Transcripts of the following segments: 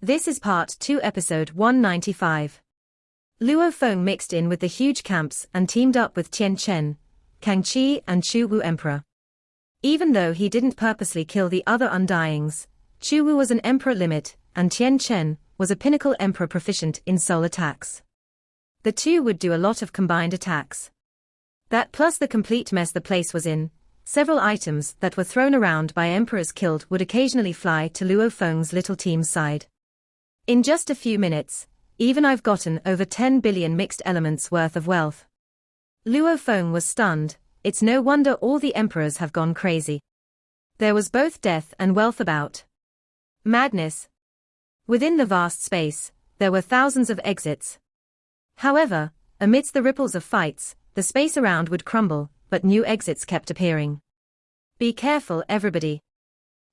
This is part 2 episode 195. Luo Feng mixed in with the huge camps and teamed up with Tian Chen, Kang Qi and Chu Wu Emperor. Even though he didn't purposely kill the other Undyings, Chu Wu was an Emperor limit, and Tian Chen was a pinnacle Emperor proficient in soul attacks. The two would do a lot of combined attacks. That plus the complete mess the place was in, several items that were thrown around by Emperors killed would occasionally fly to Luo Feng's little team's side. In just a few minutes, even I've gotten over 10 billion mixed elements worth of wealth. Luo Feng was stunned. It's no wonder all the emperors have gone crazy. There was both death and wealth about. Madness. Within the vast space, there were thousands of exits. However, amidst the ripples of fights, the space around would crumble, but new exits kept appearing. Be careful, everybody.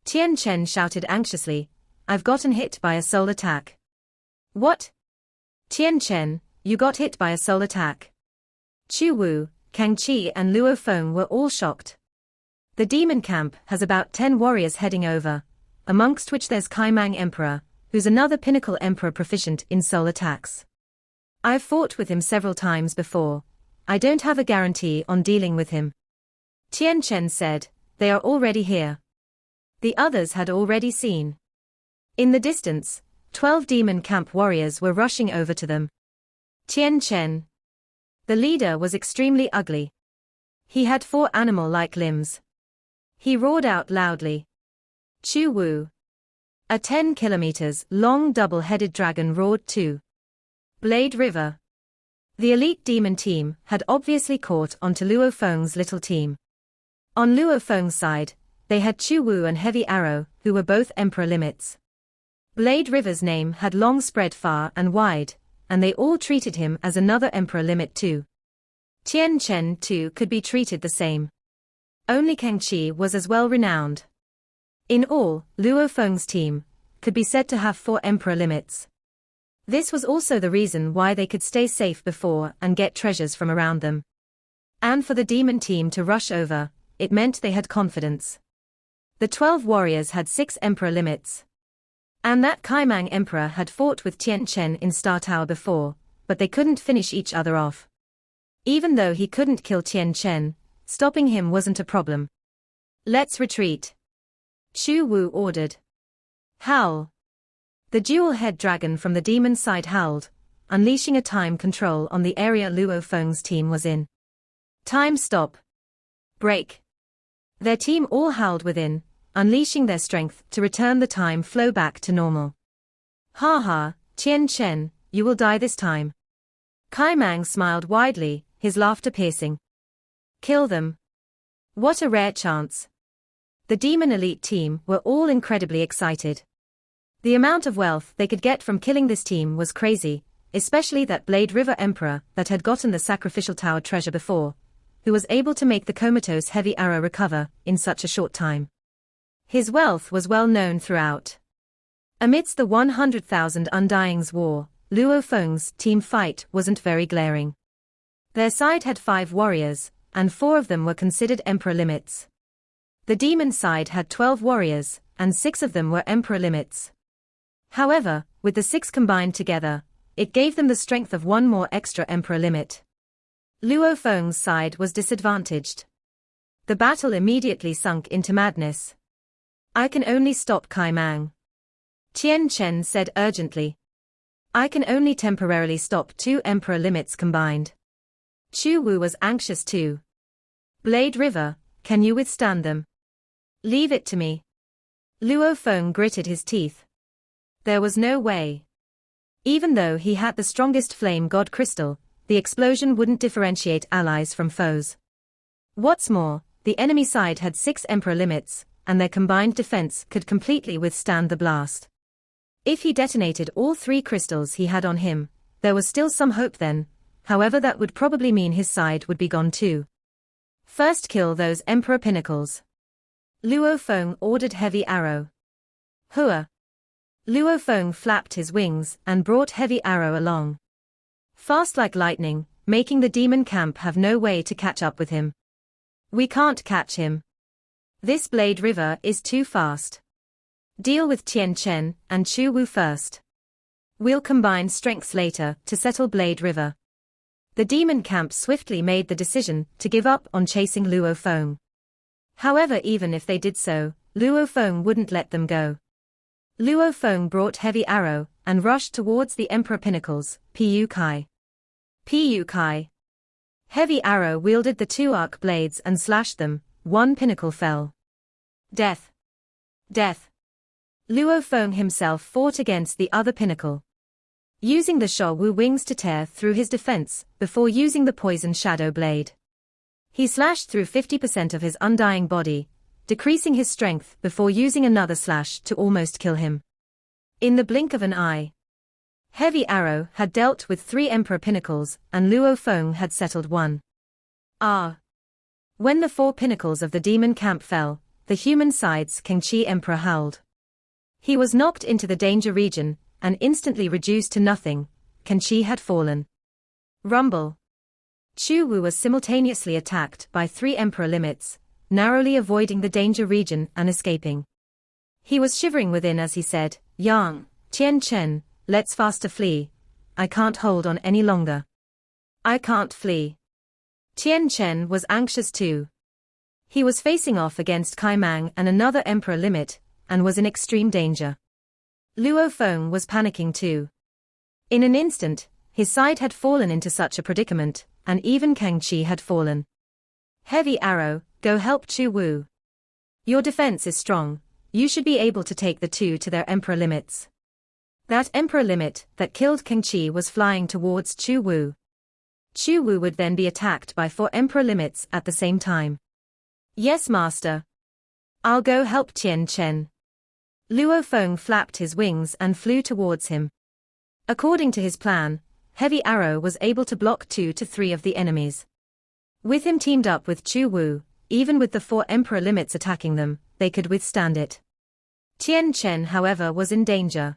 Tian Chen shouted anxiously. I've gotten hit by a soul attack. What? Tian Chen, you got hit by a soul attack. Chu Wu, Kang Qi and Luo Feng were all shocked. The demon camp has about 10 warriors heading over, amongst which there's Kaimang Emperor, who's another pinnacle emperor proficient in soul attacks. I've fought with him several times before. I don't have a guarantee on dealing with him. Tian Chen said, they are already here. The others had already seen. In the distance, 12 demon camp warriors were rushing over to them. Tian Chen. The leader was extremely ugly. He had 4 animal-like limbs. He roared out loudly. Chu Wu. A 10 kilometers long double-headed dragon roared too. Blade River. The elite demon team had obviously caught onto Luo Feng's little team. On Luo Feng's side, they had Chu Wu and Heavy Arrow, who were both emperor limits. Blade River's name had long spread far and wide, and they all treated him as another emperor limit too. Tian Chen too could be treated the same. Only Kang Qi was as well renowned. In all, Luo Feng's team could be said to have 4 emperor limits. This was also the reason why they could stay safe before and get treasures from around them. And for the demon team to rush over, it meant they had confidence. The 12 warriors had 6 emperor limits. And that Kaimang Emperor had fought with Tian Chen in Star Tower before, but they couldn't finish each other off. Even though he couldn't kill Tian Chen, stopping him wasn't a problem. Let's retreat. Chu Wu ordered. Howl. The dual-head dragon from the demon side howled, unleashing a time control on the area Luo Feng's team was in. Time stop. Break. Their team all howled within, unleashing their strength to return the time flow back to normal. Ha ha, Tian Chen, you will die this time. Kaimang smiled widely, his laughter piercing. Kill them. What a rare chance. The demon elite team were all incredibly excited. The amount of wealth they could get from killing this team was crazy, especially that Blade River Emperor that had gotten the sacrificial tower treasure before, who was able to make the comatose Heavy Arrow recover in such a short time. His wealth was well known throughout. Amidst the 100,000 Undyings war, Luo Feng's team fight wasn't very glaring. Their side had 5 warriors, and 4 of them were considered emperor limits. The demon side had 12 warriors, and 6 of them were emperor limits. However, with the 6 combined together, it gave them the strength of 1 more extra emperor limit. Luo Feng's side was disadvantaged. The battle immediately sunk into madness. I can only stop Kaimang. Tian Chen said urgently. I can only temporarily stop 2 emperor limits combined. Chu Wu was anxious too. Blade River, can you withstand them? Leave it to me. Luo Feng gritted his teeth. There was no way. Even though he had the strongest flame god crystal, the explosion wouldn't differentiate allies from foes. What's more, the enemy side had 6 emperor limits, and their combined defense could completely withstand the blast. If he detonated all 3 crystals he had on him, there was still some hope then, however that would probably mean his side would be gone too. First kill those emperor pinnacles. Luo Feng ordered Heavy Arrow. Hua. Luo Feng flapped his wings and brought Heavy Arrow along. Fast like lightning, making the demon camp have no way to catch up with him. We can't catch him. This Blade River is too fast. Deal with Tian Chen and Chu Wu first. We'll combine strengths later to settle Blade River. The demon camp swiftly made the decision to give up on chasing Luo Feng. However, even if they did so, Luo Feng wouldn't let them go. Luo Feng brought Heavy Arrow and rushed towards the Emperor Pinnacles, Pu Kai. Pu Kai. Heavy Arrow wielded the two arc blades and slashed them. One pinnacle fell. Death. Death. Luo Feng himself fought against the other pinnacle, using the Sho Wu wings to tear through his defense before using the poison shadow blade. He slashed through 50% of his undying body, decreasing his strength before using another slash to almost kill him. In the blink of an eye, Heavy Arrow had dealt with 3 Emperor Pinnacles and Luo Feng had settled 1. When the 4 pinnacles of the demon camp fell, the human side's Kangqi Emperor howled. He was knocked into the danger region and instantly reduced to nothing. Kangqi had fallen. Rumble. Chu Wu was simultaneously attacked by 3 Emperor limits, narrowly avoiding the danger region and escaping. He was shivering within as he said, "Yang, Tian Chen, let's faster flee. I can't hold on any longer. I can't flee." Tian Chen was anxious too. He was facing off against Kai Mang and another Emperor limit, and was in extreme danger. Luo Feng was panicking too. In an instant, his side had fallen into such a predicament, and even Kangqi had fallen. Heavy Arrow, go help Chu Wu. Your defense is strong, you should be able to take the 2 to their Emperor limits. That Emperor limit that killed Kangqi was flying towards Chu Wu. Chu Wu would then be attacked by 4 Emperor limits at the same time. Yes, Master. I'll go help Tian Chen. Luo Feng flapped his wings and flew towards him. According to his plan, Heavy Arrow was able to block 2 to 3 of the enemies. With him teamed up with Chu Wu, even with the 4 Emperor limits attacking them, they could withstand it. Tian Chen, however, was in danger.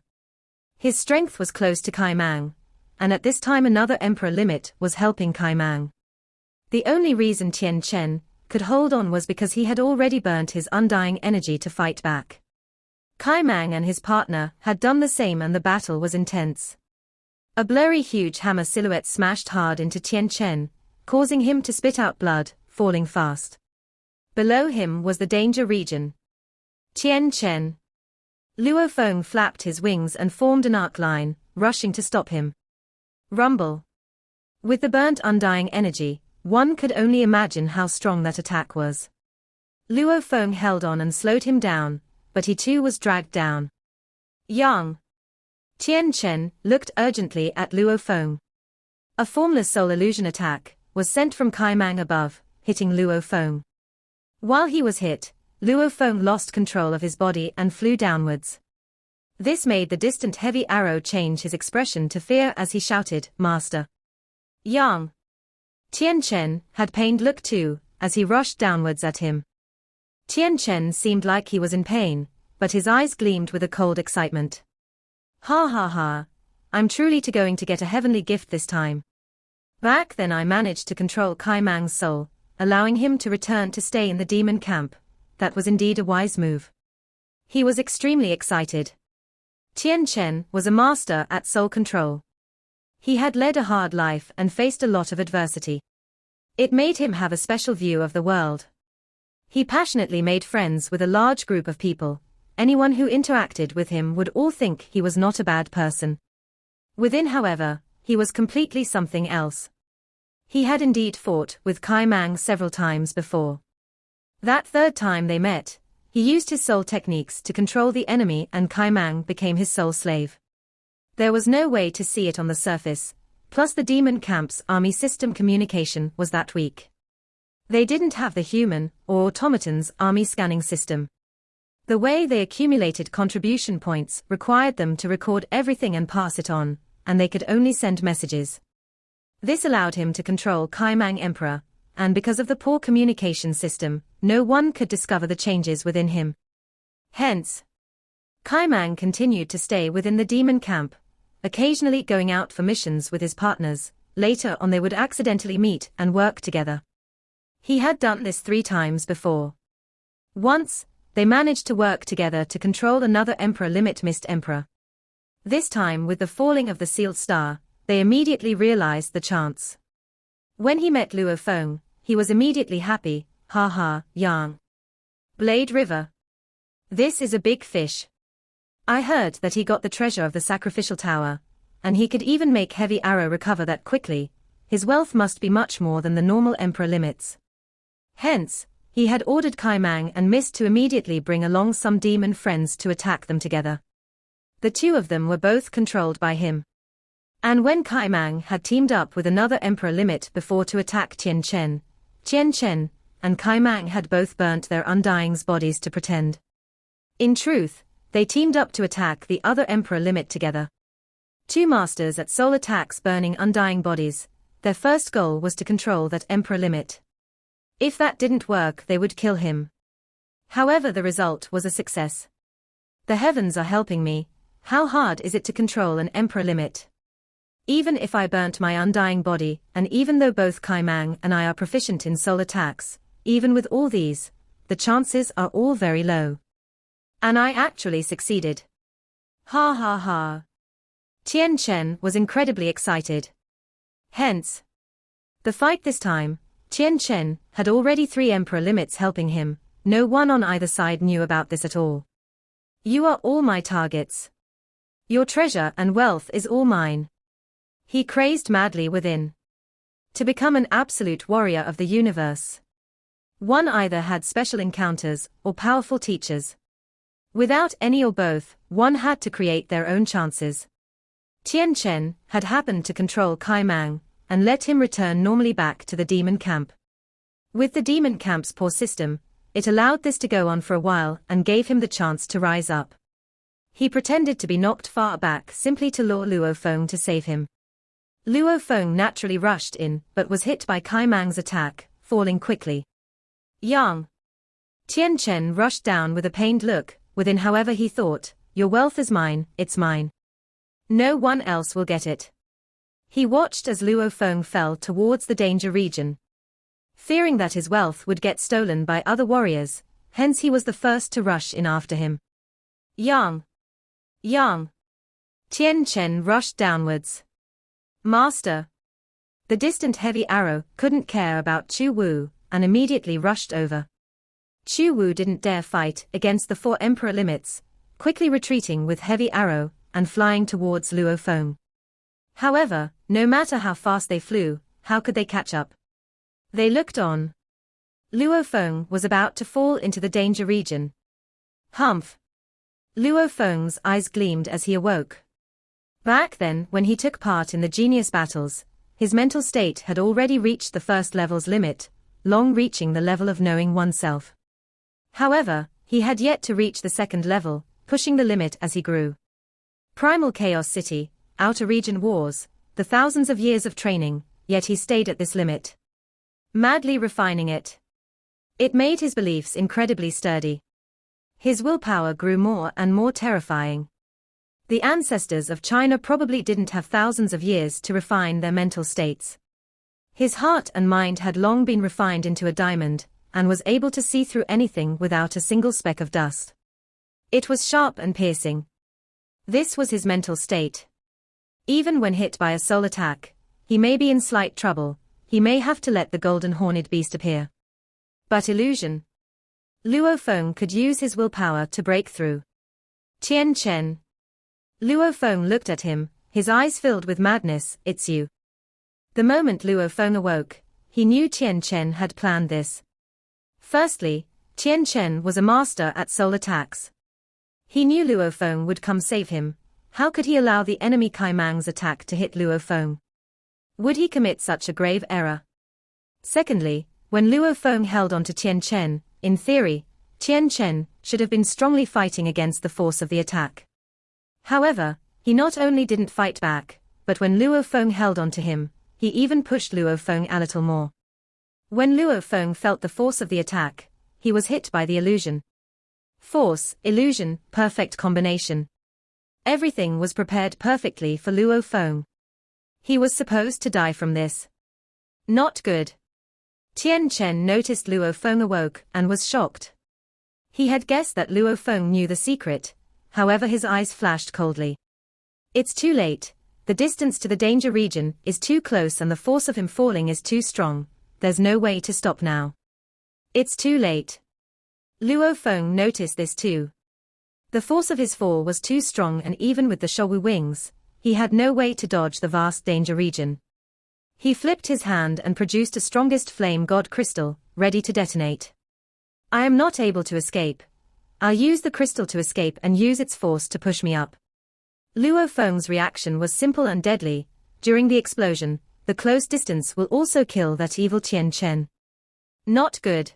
His strength was close to Kai Mang, and at this time another Emperor limit was helping Kai Mang. The only reason Tian Chen could hold on was because he had already burnt his undying energy to fight back. Kai Mang and his partner had done the same and the battle was intense. A blurry huge hammer silhouette smashed hard into Tian Chen, causing him to spit out blood, falling fast. Below him was the danger region. Tian Chen. Luo Feng flapped his wings and formed an arc line, rushing to stop him. Rumble. With the burnt undying energy, one could only imagine how strong that attack was. Luo Feng held on and slowed him down, but he too was dragged down. Yang. Tian Chen looked urgently at Luo Feng. A formless soul illusion attack was sent from Kai Mang above, hitting Luo Feng. While he was hit, Luo Feng lost control of his body and flew downwards. This made the distant Heavy Arrow change his expression to fear as he shouted, "Master!" Yang. Tian Chen had pained look too, as he rushed downwards at him. Tian Chen seemed like he was in pain, but his eyes gleamed with a cold excitement. "Ha ha ha, I'm truly going to get a heavenly gift this time." Back then I managed to control Kai Mang's soul, allowing him to return to stay in the demon camp. That was indeed a wise move. He was extremely excited. Tian Chen was a master at soul control. He had led a hard life and faced a lot of adversity. It made him have a special view of the world. He passionately made friends with a large group of people. Anyone who interacted with him would all think he was not a bad person. Within, however, he was completely something else. He had indeed fought with Kai Mang several times before. That third time they met, he used his soul techniques to control the enemy and Kai Mang became his soul slave. There was no way to see it on the surface, plus the demon camp's army system communication was that weak. They didn't have the human or automaton's army scanning system. The way they accumulated contribution points required them to record everything and pass it on, and they could only send messages. This allowed him to control Kai Mang Emperor, and because of the poor communication system, no one could discover the changes within him. Hence, Kai Mang continued to stay within the demon camp, occasionally going out for missions with his partners. Later on they would accidentally meet and work together. He had done this 3 times before. Once, they managed to work together to control another emperor Mist Emperor. This time with the falling of the sealed star, they immediately realized the chance. When he met Luo Feng, he was immediately happy, ha ha, Yang. Blade River. This is a big fish. I heard that he got the treasure of the sacrificial tower, and he could even make heavy arrow recover that quickly. His wealth must be much more than the normal emperor limits. Hence, he had ordered Kai Mang and Mist to immediately bring along some demon friends to attack them together. The two of them were both controlled by him. And when Kai Mang had teamed up with another emperor limit before to attack Tian Chen and Kai Mang had both burnt their undying's bodies to pretend. In truth, they teamed up to attack the other emperor limit together. Two masters at soul attacks burning undying bodies, their first goal was to control that emperor limit. If that didn't work, they would kill him. However, the result was a success. The heavens are helping me. How hard is it to control an emperor limit? Even if I burnt my undying body, and even though both Kai Mang and I are proficient in soul attacks, even with all these, the chances are all very low. And I actually succeeded. Ha ha ha. Tian Chen was incredibly excited. Hence, the fight this time, Tian Chen had already 3 emperor limits helping him. No one on either side knew about this at all. You are all my targets. Your treasure and wealth is all mine. He crazed madly within. To become an absolute warrior of the universe, one either had special encounters or powerful teachers. Without any or both, one had to create their own chances. Tian Chen had happened to control Kai Mang and let him return normally back to the demon camp. With the demon camp's poor system, it allowed this to go on for a while and gave him the chance to rise up. He pretended to be knocked far back simply to lure Luo Feng to save him. Luo Feng naturally rushed in but was hit by Kai Mang's attack, falling quickly. Yang. Tian Chen rushed down with a pained look, within however he thought, your wealth is mine, it's mine. No one else will get it. He watched as Luo Feng fell towards the danger region. Fearing that his wealth would get stolen by other warriors, hence he was the first to rush in after him. Yang. Yang. Tian Chen rushed downwards. Master. The distant heavy arrow couldn't care about Chu Wu and immediately rushed over. Chu Wu didn't dare fight against the 4 emperor limits, quickly retreating with heavy arrow and flying towards Luo Feng. However, no matter how fast they flew, how could they catch up? They looked on. Luo Feng was about to fall into the danger region. Humph! Luo Feng's eyes gleamed as he awoke. Back then, when he took part in the genius battles, his mental state had already reached the first level's limit, long reaching the level of knowing oneself. However, he had yet to reach the second level, pushing the limit as he grew. Primal Chaos City, Outer Region Wars, the thousands of years of training, yet he stayed at this limit. Madly refining it. It made his beliefs incredibly sturdy. His willpower grew more and more terrifying. The ancestors of China probably didn't have thousands of years to refine their mental states. His heart and mind had long been refined into a diamond, and was able to see through anything without a single speck of dust. It was sharp and piercing. This was his mental state. Even when hit by a soul attack, he may be in slight trouble, he may have to let the golden horned beast appear. But illusion. Luo Feng could use his willpower to break through. Tian Chen. Luo Feng looked at him, his eyes filled with madness, it's you. The moment Luo Feng awoke, he knew Tian Chen had planned this. Firstly, Tian Chen was a master at soul attacks. He knew Luo Feng would come save him. How could he allow the enemy Kai Mang's attack to hit Luo Feng? Would he commit such a grave error? Secondly, when Luo Feng held on to Tian Chen, in theory, Tian Chen should have been strongly fighting against the force of the attack. However, he not only didn't fight back, but when Luo Feng held on to him, he even pushed Luo Feng a little more. When Luo Feng felt the force of the attack, he was hit by the illusion. Force, illusion, perfect combination. Everything was prepared perfectly for Luo Feng. He was supposed to die from this. Not good. Tian Chen noticed Luo Feng awoke and was shocked. He had guessed that Luo Feng knew the secret, however his eyes flashed coldly. It's too late, the distance to the danger region is too close and the force of him falling is too strong, there's no way to stop now. It's too late. Luo Feng noticed this too. The force of his fall was too strong and even with the Shouwu wings, he had no way to dodge the vast danger region. He flipped his hand and produced a strongest flame god crystal, ready to detonate. I am not able to escape. I'll use the crystal to escape and use its force to push me up. Luo Feng's reaction was simple and deadly. During the explosion, the close distance will also kill that evil Tian Chen. Not good.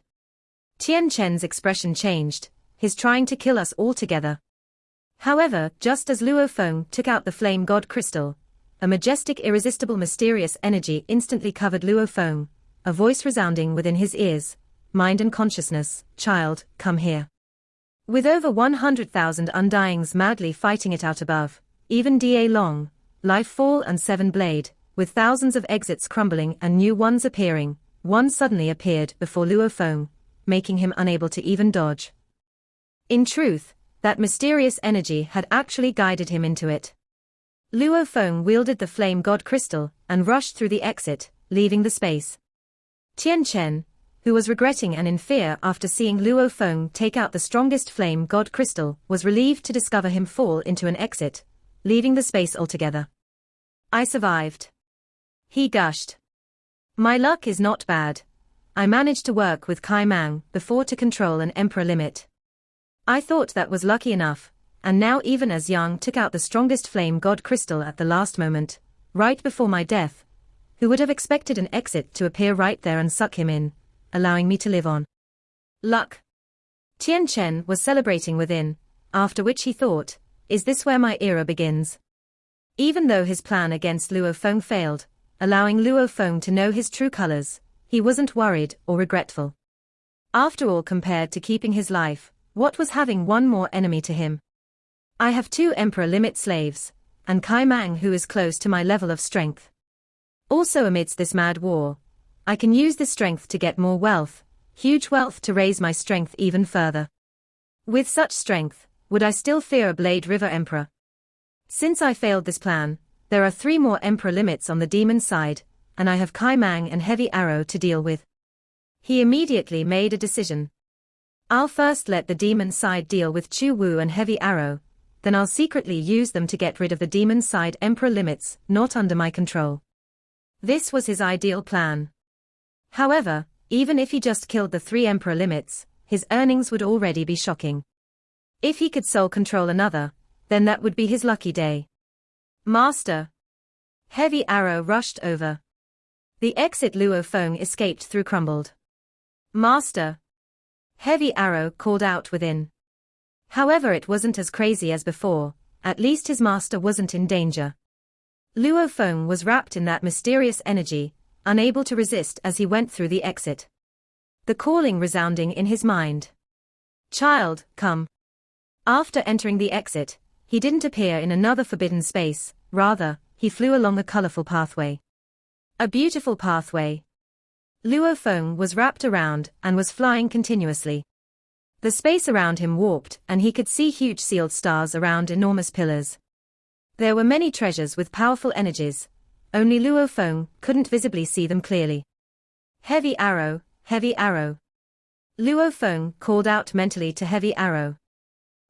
Tian Chen's expression changed, he's trying to kill us all together. However, just as Luo Feng took out the flame god crystal, a majestic, irresistible, mysterious energy instantly covered Luo Feng, a voice resounding within his ears, mind and consciousness, child, come here. With over 100,000 undyings madly fighting it out above, even Da Long, Life Fall and Seven Blade, with thousands of exits crumbling and new ones appearing, one suddenly appeared before Luo Feng, making him unable to even dodge. In truth, that mysterious energy had actually guided him into it. Luo Feng wielded the flame god crystal and rushed through the exit, leaving the space. Tian Chen, who was regretting and in fear after seeing Luo Feng take out the strongest flame god crystal, was relieved to discover him fall into an exit, leaving the space altogether. I survived. He gushed. My luck is not bad. I managed to work with Kai Mang before to control an emperor limit. I thought that was lucky enough, and now even as Yang took out the strongest flame god crystal at the last moment, right before my death, who would have expected an exit to appear right there and suck him in, allowing me to live on. Luck. Tian Chen was celebrating within, after which he thought, is this where my era begins? Even though his plan against Luo Feng failed, allowing Luo Feng to know his true colors, he wasn't worried or regretful. After all, compared to keeping his life, what was having one more enemy to him? I have 2 emperor limit slaves, and Kai Mang who is close to my level of strength. Also amidst this mad war, I can use this strength to get more wealth, huge wealth to raise my strength even further. With such strength, would I still fear a Blade River Emperor? Since I failed this plan, there are 3 more emperor limits on the demon side, and I have Kai Mang and Heavy Arrow to deal with. He immediately made a decision. I'll first let the demon side deal with Chu Wu and Heavy Arrow, then I'll secretly use them to get rid of the demon side emperor limits not under my control. This was his ideal plan. However, even if he just killed the 3 emperor limits, his earnings would already be shocking. If he could sole control another, then that would be his lucky day. Master. Heavy Arrow rushed over. The exit Luo Feng escaped through crumbled. Master. Heavy Arrow called out within. However, it wasn't as crazy as before, at least his master wasn't in danger. Luo Feng was wrapped in that mysterious energy, unable to resist as he went through the exit. The calling resounding in his mind. Child, come. After entering the exit, he didn't appear in another forbidden space, rather, he flew along a colorful pathway. A beautiful pathway. Luo Feng was wrapped around and was flying continuously. The space around him warped and he could see huge sealed stars around enormous pillars. There were many treasures with powerful energies, only Luo Feng couldn't visibly see them clearly. Heavy Arrow, Heavy Arrow. Luo Feng called out mentally to Heavy Arrow.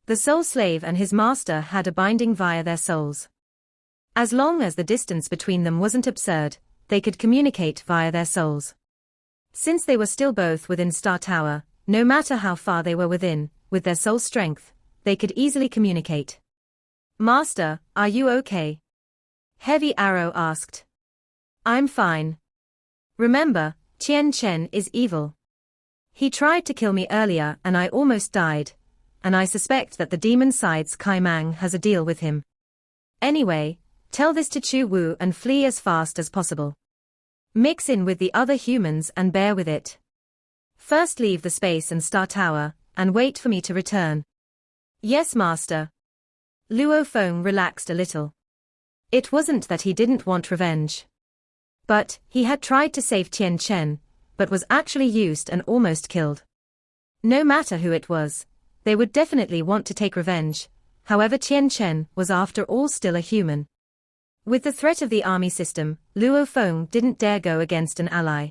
The soul slave and his master had a binding via their souls. As long as the distance between them wasn't absurd, they could communicate via their souls. Since they were still both within Star Tower, no matter how far they were within, with their soul strength, they could easily communicate. Master, are you okay? Heavy Arrow asked. I'm fine. Remember, Tian Chen is evil. He tried to kill me earlier and I almost died, and I suspect that the demon side's Kai Mang has a deal with him. Anyway, tell this to Chu Wu and flee as fast as possible. Mix in with the other humans and bear with it. First leave the space and Star Tower, and wait for me to return. Yes, Master. Luo Feng relaxed a little. It wasn't that he didn't want revenge. But, he had tried to save Tian Chen, but was actually used and almost killed. No matter who it was, They would definitely want to take revenge. However, Tian Chen was after all still a human. With the threat of the army system, Luo Feng didn't dare go against an ally.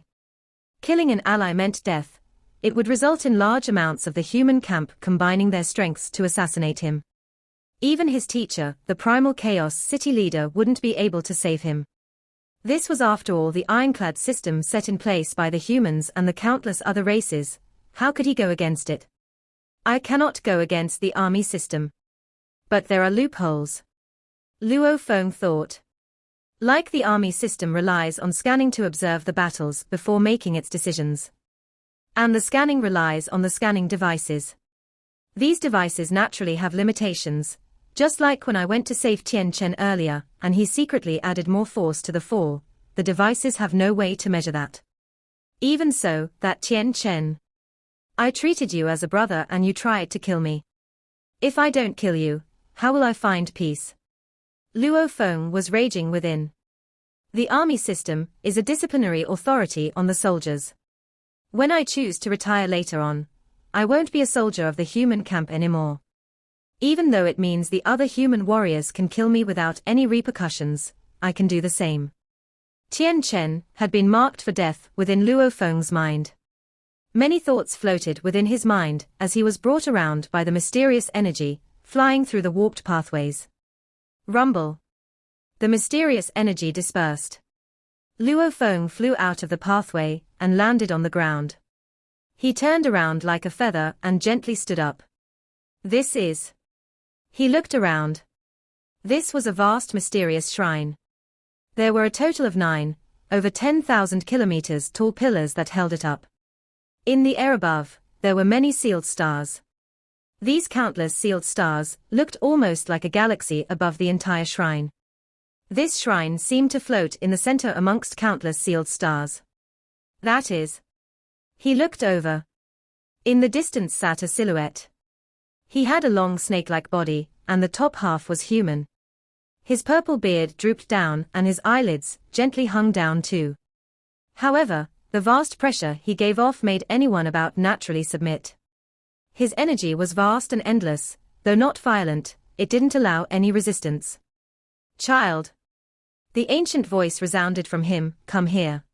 Killing an ally meant death. It would result in large amounts of the human camp combining their strengths to assassinate him. Even his teacher, the Primal Chaos City leader, wouldn't be able to save him. This was after all the ironclad system set in place by the humans and the countless other races. How could he go against it? I cannot go against the army system. But there are loopholes. Luo Feng thought. Like the army system relies on scanning to observe the battles before making its decisions. And the scanning relies on the scanning devices. These devices naturally have limitations, just like when I went to save Tian Chen earlier, and he secretly added more force to the fall, the devices have no way to measure that. Even so, that Tian Chen. I treated you as a brother and you tried to kill me. If I don't kill you, how will I find peace? Luo Feng was raging within. The army system is a disciplinary authority on the soldiers. When I choose to retire later on, I won't be a soldier of the human camp anymore. Even though it means the other human warriors can kill me without any repercussions, I can do the same. Tian Chen had been marked for death within Luo Feng's mind. Many thoughts floated within his mind as he was brought around by the mysterious energy, flying through the warped pathways. Rumble. The mysterious energy dispersed. Luo Feng flew out of the pathway and landed on the ground. He turned around like a feather and gently stood up. This is. He looked around. This was a vast mysterious shrine. There were a total of 9, over 10,000 kilometers tall pillars that held it up. In the air above, there were many sealed stars. These countless sealed stars looked almost like a galaxy above the entire shrine. This shrine seemed to float in the center amongst countless sealed stars. That is. He looked over. In the distance sat a silhouette. He had a long snake-like body, and the top half was human. His purple beard drooped down and his eyelids gently hung down too. However, the vast pressure he gave off made anyone about naturally submit. His energy was vast and endless, though not violent, it didn't allow any resistance. Child. The ancient voice resounded from him, come here.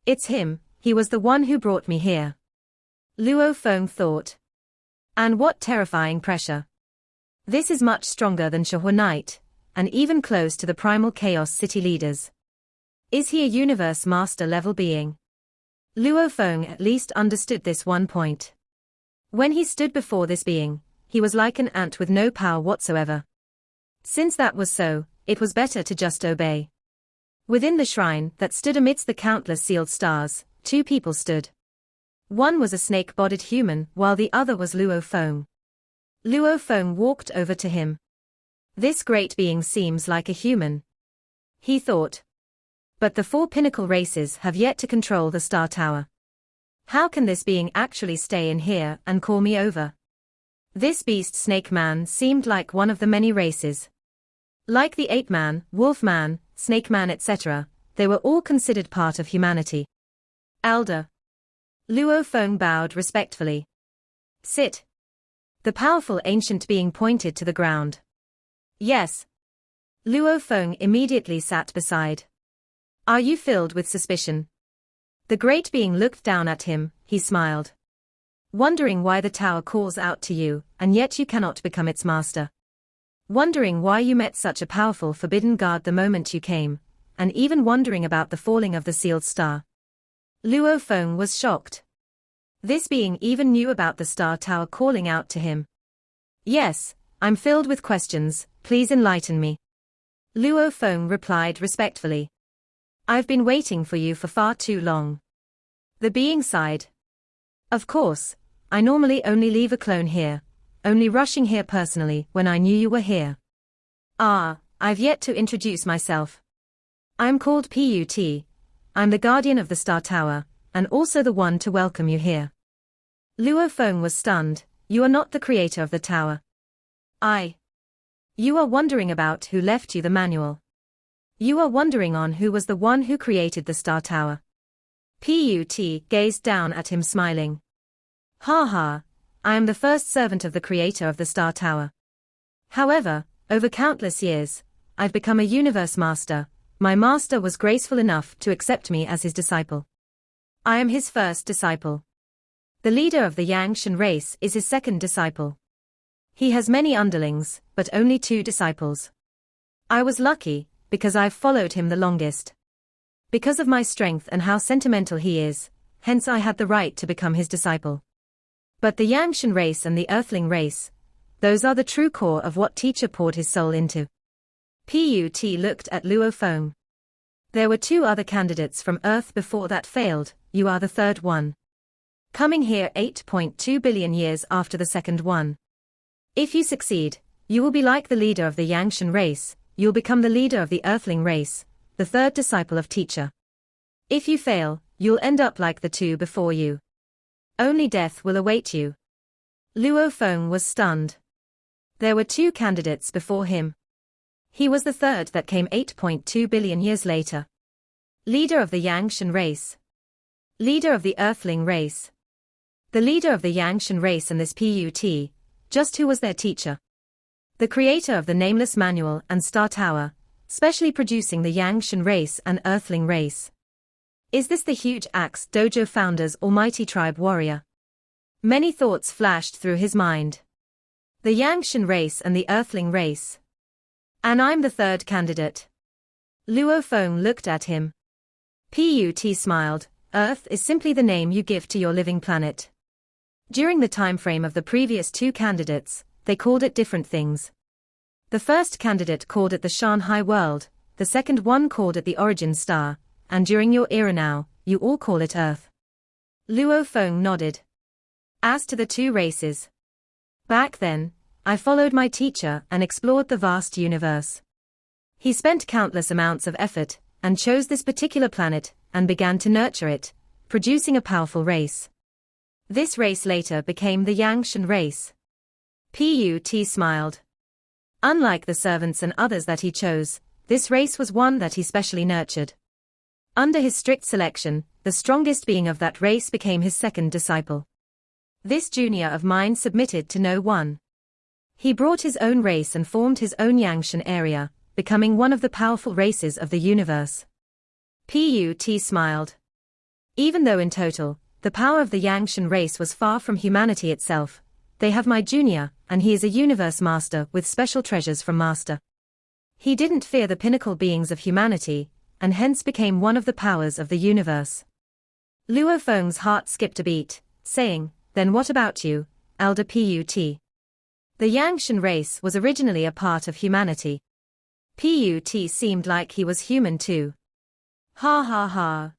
It's him, he was the one who brought me here. Luo Feng thought. And what terrifying pressure. This is much stronger than Shihua Knight, and even close to the Primal Chaos City leaders. Is he a universe master level being? Luo Feng at least understood this one point. When he stood before this being, he was like an ant with no power whatsoever. Since that was so, it was better to just obey. Within the shrine that stood amidst the countless sealed stars, 2 people stood. One was a snake-bodied human while the other was Luo Feng. Luo Feng walked over to him. This great being seems like a human. He thought. But the 4 pinnacle races have yet to control the Star Tower. How can this being actually stay in here and call me over? This beast Snake Man seemed like one of the many races. Like the Ape Man, Wolf Man, Snake Man etc., they were all considered part of humanity. Elder. Luo Feng bowed respectfully. Sit. The powerful ancient being pointed to the ground. Yes. Luo Feng immediately sat beside. Are you filled with suspicion? The great being looked down at him, he smiled. Wondering why the tower calls out to you, and yet you cannot become its master. Wondering why you met such a powerful forbidden guard the moment you came, and even wondering about the falling of the sealed star. Luo Feng was shocked. This being even knew about the Star Tower calling out to him. Yes, I'm filled with questions, please enlighten me. Luo Feng replied respectfully. I've been waiting for you for far too long. The being sighed. Of course, I normally only leave a clone here, only rushing here personally when I knew you were here. I've yet to introduce myself. I'm called Put. I'm the guardian of the Star Tower, and also the one to welcome you here. Luo Feng was stunned. You are not the creator of the tower. You are wondering about who left you the manual. You are wondering on who was the one who created the Star Tower. Put gazed down at him smiling. Ha ha, I am the first servant of the creator of the Star Tower. However, over countless years, I've become a universe master. My master was graceful enough to accept me as his disciple. I am his first disciple. The leader of the Yangshan race is his second disciple. He has many underlings, but only 2 disciples. I was lucky, because I've followed him the longest. Because of my strength and how sentimental he is, hence I had the right to become his disciple. But the Yangshan race and the Earthling race, those are the true core of what teacher poured his soul into. Put looked at Luo Feng. There were 2 other candidates from Earth before that failed, you are the third one. Coming here 8.2 billion years after the second one. If you succeed, you will be like the leader of the Yangshan race, you'll become the leader of the Earthling race, the third disciple of teacher. If you fail, you'll end up like the 2 before you. Only death will await you. Luo Feng was stunned. There were 2 candidates before him. He was the third that came 8.2 billion years later. Leader of the Yangshan race. Leader of the Earthling race. The leader of the Yangshan race and this Put, just who was their teacher? The creator of the Nameless Manual and Star Tower, specially producing the Yangshan race and Earthling race. Is this the huge Axe Dojo founder's almighty tribe warrior? Many thoughts flashed through his mind. The Yangshan race and the Earthling race. And I'm the third candidate. Luo Feng looked at him. Put smiled. Earth is simply the name you give to your living planet. During the time frame of the previous 2 candidates, they called it different things. The first candidate called it the Shanghai world, the second one called it the origin star, and during your era now, you all call it Earth. Luo Feng nodded. As to the 2 races. Back then, I followed my teacher and explored the vast universe. He spent countless amounts of effort, and chose this particular planet, and began to nurture it, producing a powerful race. This race later became the Yangshan race. Put smiled. Unlike the servants and others that he chose, this race was one that he specially nurtured. Under his strict selection, the strongest being of that race became his second disciple. This junior of mine submitted to no one. He brought his own race and formed his own Yangshan area, becoming one of the powerful races of the universe. Put smiled. Even though in total, the power of the Yangshan race was far from humanity itself, they have my junior, and he is a universe master with special treasures from master. He didn't fear the pinnacle beings of humanity, and hence became one of the powers of the universe. Luo Feng's heart skipped a beat, saying, then what about you, Elder Put? The Yangshan race was originally a part of humanity. Put seemed like he was human too. Ha ha ha.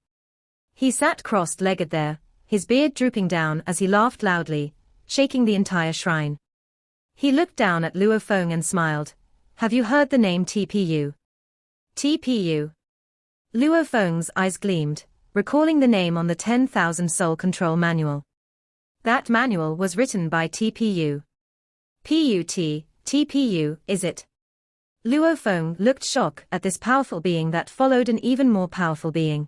He sat crossed-legged there, his beard drooping down as he laughed loudly, shaking the entire shrine. He looked down at Luo Feng and smiled. Have you heard the name TPU? TPU. Luo Feng's eyes gleamed, recalling the name on the 10,000 Soul Control Manual. That manual was written by TPU. TPU, is it? Luo Feng looked shocked at this powerful being that followed an even more powerful being.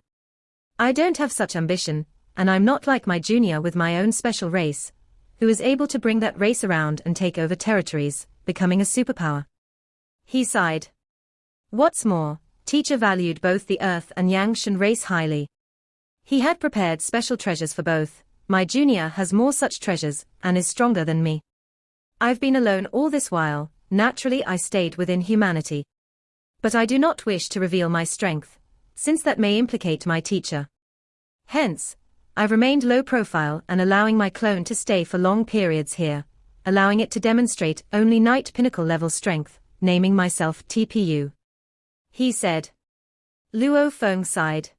I don't have such ambition, and I'm not like my junior with my own special race, who is able to bring that race around and take over territories, becoming a superpower. He sighed. What's more, teacher valued both the Earth and Yangshan race highly. He had prepared special treasures for both. My junior has more such treasures, and is stronger than me. I've been alone all this while, naturally I stayed within humanity. But I do not wish to reveal my strength, since that may implicate my teacher. Hence, I've remained low profile and allowing my clone to stay for long periods here, allowing it to demonstrate only Knight Pinnacle level strength, naming myself TPU. He said. Luo Feng sighed.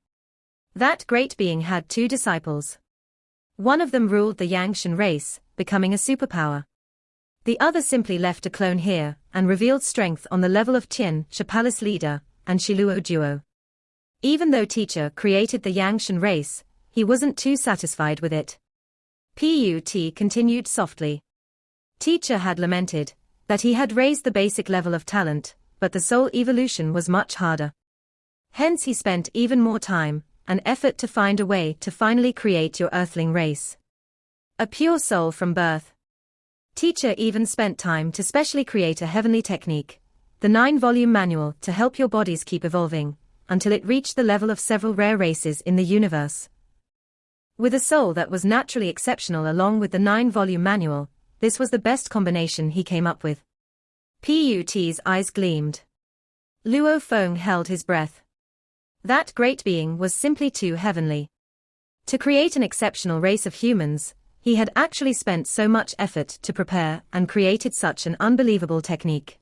That great being had 2 disciples. One of them ruled the Yangshan race, becoming a superpower. The other simply left a clone here, and revealed strength on the level of Tian, Palace leader, and Shiluo duo. Even though teacher created the Yangshan race, he wasn't too satisfied with it. Put continued softly. Teacher had lamented that he had raised the basic level of talent, but the soul evolution was much harder. Hence he spent even more time and effort to find a way to finally create your Earthling race. A pure soul from birth, Teacher even spent time to specially create a heavenly technique, the 9-volume manual to help your bodies keep evolving, until it reached the level of several rare races in the universe. With a soul that was naturally exceptional along with the 9-volume manual, this was the best combination he came up with. Put's eyes gleamed. Luo Feng held his breath. That great being was simply too heavenly. To create an exceptional race of humans, he had actually spent so much effort to prepare and created such an unbelievable technique.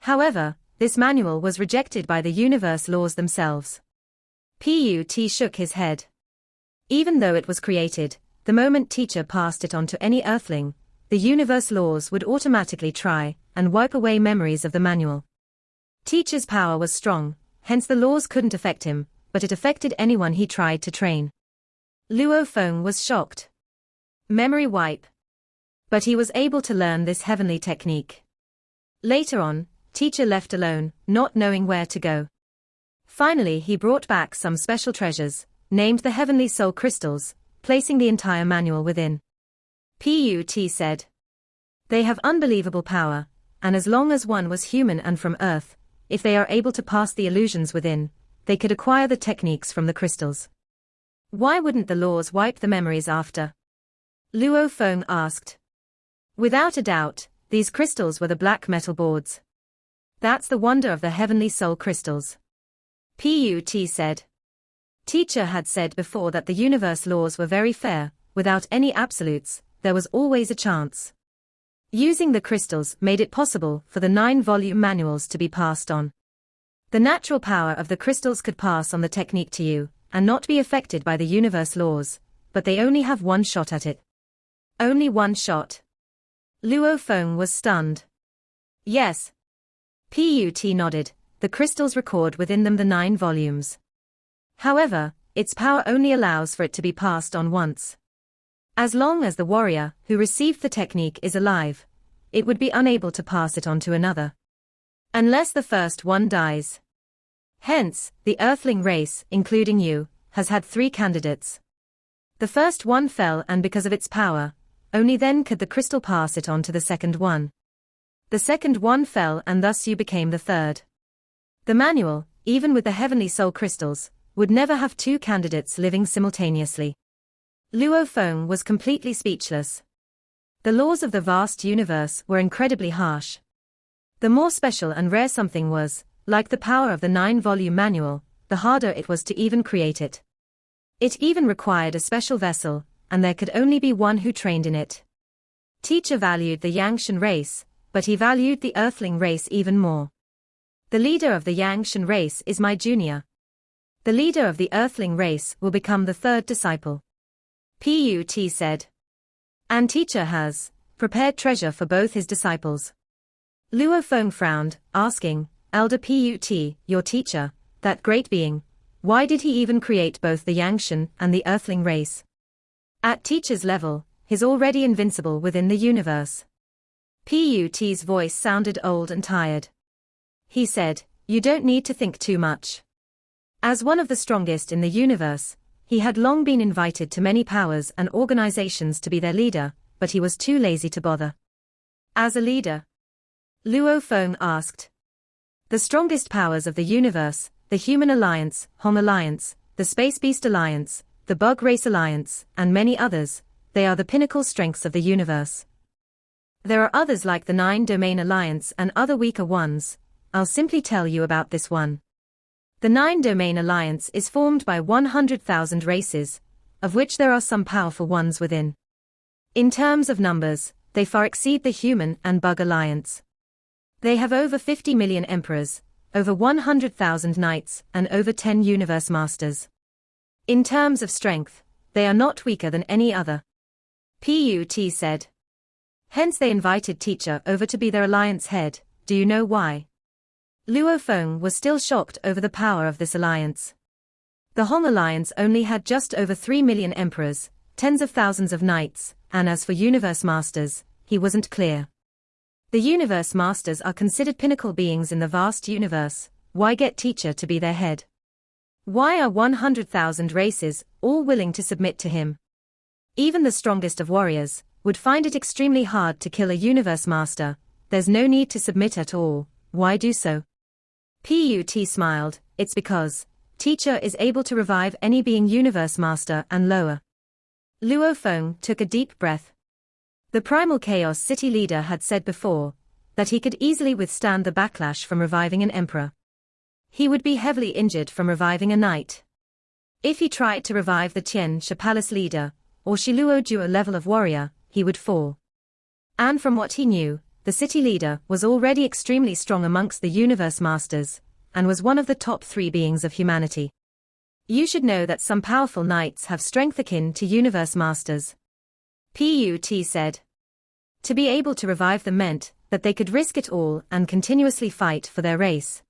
However, this manual was rejected by the universe laws themselves. Put shook his head. Even though it was created, the moment teacher passed it on to any earthling, the universe laws would automatically try and wipe away memories of the manual. Teacher's power was strong, hence the laws couldn't affect him, but it affected anyone he tried to train. Luo Feng was shocked. Memory wipe. But he was able to learn this heavenly technique. Later on, teacher left alone, not knowing where to go. Finally he brought back some special treasures, named the Heavenly Soul Crystals, placing the entire manual within. Put said. They have unbelievable power, and as long as one was human and from Earth, if they are able to pass the illusions within, they could acquire the techniques from the crystals. Why wouldn't the laws wipe the memories after? Luo Feng asked. Without a doubt, these crystals were the black metal boards. That's the wonder of the Heavenly Soul Crystals. Put said. Teacher had said before that the universe laws were very fair, without any absolutes, there was always a chance. Using the crystals made it possible for the 9-volume manuals to be passed on. The natural power of the crystals could pass on the technique to you, and not be affected by the universe laws, but they only have one shot at it. Only one shot. Luo Feng was stunned. Yes. Put nodded, the crystals record within them the 9 volumes. However, its power only allows for it to be passed on once. As long as the warrior who received the technique is alive, it would be unable to pass it on to another. Unless the first one dies. Hence, the Earthling race, including you, has had 3 candidates. The first one fell, and because of its power, only then could the crystal pass it on to the second one. The second one fell, and thus you became the third. The manual, even with the Heavenly Soul Crystals, would never have 2 candidates living simultaneously. Luo Feng was completely speechless. The laws of the vast universe were incredibly harsh. The more special and rare something was, like the power of the 9-volume manual, the harder it was to even create it. It even required a special vessel, and there could only be one who trained in it. Teacher valued the Yangshan race, but he valued the Earthling race even more. The leader of the Yangshan race is my junior. The leader of the Earthling race will become the 3rd disciple. Put said. And teacher has prepared treasure for both his disciples. Luo Feng frowned, asking, Elder Put, your teacher, that great being, why did he even create both the Yangshan and the Earthling race? At teacher's level, he's already invincible within the universe. Put's voice sounded old and tired. He said, you don't need to think too much. As one of the strongest in the universe, he had long been invited to many powers and organizations to be their leader, but he was too lazy to bother. As a leader? Luo Feng asked. The strongest powers of the universe, the Human Alliance, Hong Alliance, the Space Beast Alliance, the Bug Race Alliance, and many others, they are the pinnacle strengths of the universe. There are others like the 9-Domain Alliance and other weaker ones. I'll simply tell you about this one. The 9-Domain Alliance is formed by 100,000 races, of which there are some powerful ones within. In terms of numbers, they far exceed the Human and Bug Alliance. They have over 50 million emperors, over 100,000 knights, and over 10 universe masters. In terms of strength, they are not weaker than any other. Put said. Hence they invited teacher over to be their alliance head. Do you know why? Luo Feng was still shocked over the power of this alliance. The Hong Alliance only had just over 3 million emperors, tens of thousands of knights, and as for universe masters, he wasn't clear. The universe masters are considered pinnacle beings in the vast universe. Why get teacher to be their head? Why are 100,000 races all willing to submit to him? Even the strongest of warriors, would find it extremely hard to kill a universe master. There's no need to submit at all. Why do so? Put smiled. It's because teacher is able to revive any being universe master and lower. Luo Feng took a deep breath. The primal chaos city leader had said before that he could easily withstand the backlash from reviving an emperor. He would be heavily injured from reviving a knight. If he tried to revive the Tian Shi palace leader, or Shiluo Ju, a level of warrior, he would fall. And from what he knew, the city leader was already extremely strong amongst the universe masters, and was one of the top 3 beings of humanity. You should know that some powerful knights have strength akin to universe masters. Put said. To be able to revive them meant that they could risk it all and continuously fight for their race.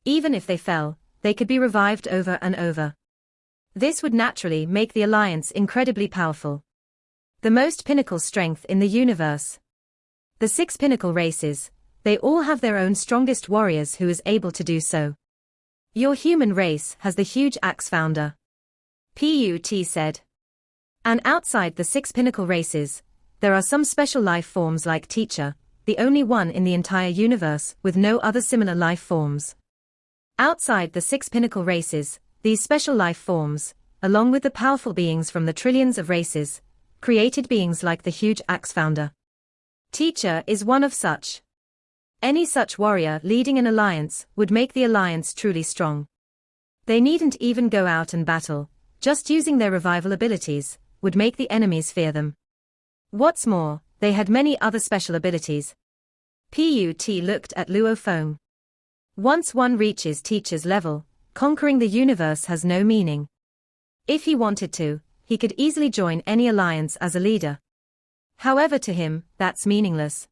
Even if they fell, they could be revived over and over. This would naturally make the alliance incredibly powerful. The most pinnacle strength in the universe. The 6 pinnacle races, they all have their own strongest warriors who is able to do so. Your human race has the huge axe founder. Put said. And outside the 6 pinnacle races, there are some special life forms like Teacher, the only one in the entire universe with no other similar life forms. Outside the 6 pinnacle races, these special life forms, along with the powerful beings from the trillions of races, created beings like the huge axe founder. Teacher is one of such. Any such warrior leading an alliance would make the alliance truly strong. They needn't even go out and battle, just using their revival abilities would make the enemies fear them. What's more, they had many other special abilities. Put looked at Luo Feng. Once one reaches Teacher's level, conquering the universe has no meaning. If he wanted to, he could easily join any alliance as a leader. However, to him, that's meaningless.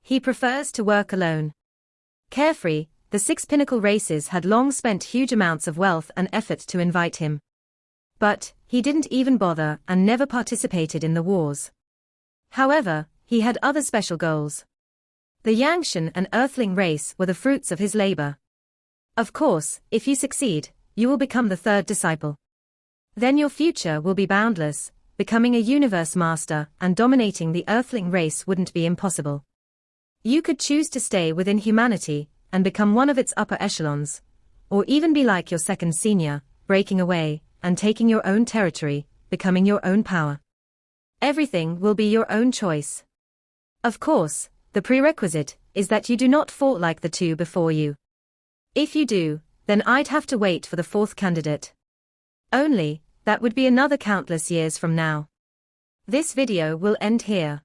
He prefers to work alone. Carefree, the 6 pinnacle races had long spent huge amounts of wealth and effort to invite him. But he didn't even bother and never participated in the wars. However, he had other special goals. The Yangshan and Earthling race were the fruits of his labor. Of course, if you succeed, you will become the 3rd disciple. Then your future will be boundless, becoming a universe master and dominating the Earthling race wouldn't be impossible. You could choose to stay within humanity and become one of its upper echelons, or even be like your 2nd senior, breaking away and taking your own territory, becoming your own power. Everything will be your own choice. Of course, the prerequisite is that you do not fall like the 2 before you. If you do, then I'd have to wait for the 4th candidate. Only, that would be another countless years from now. This video will end here.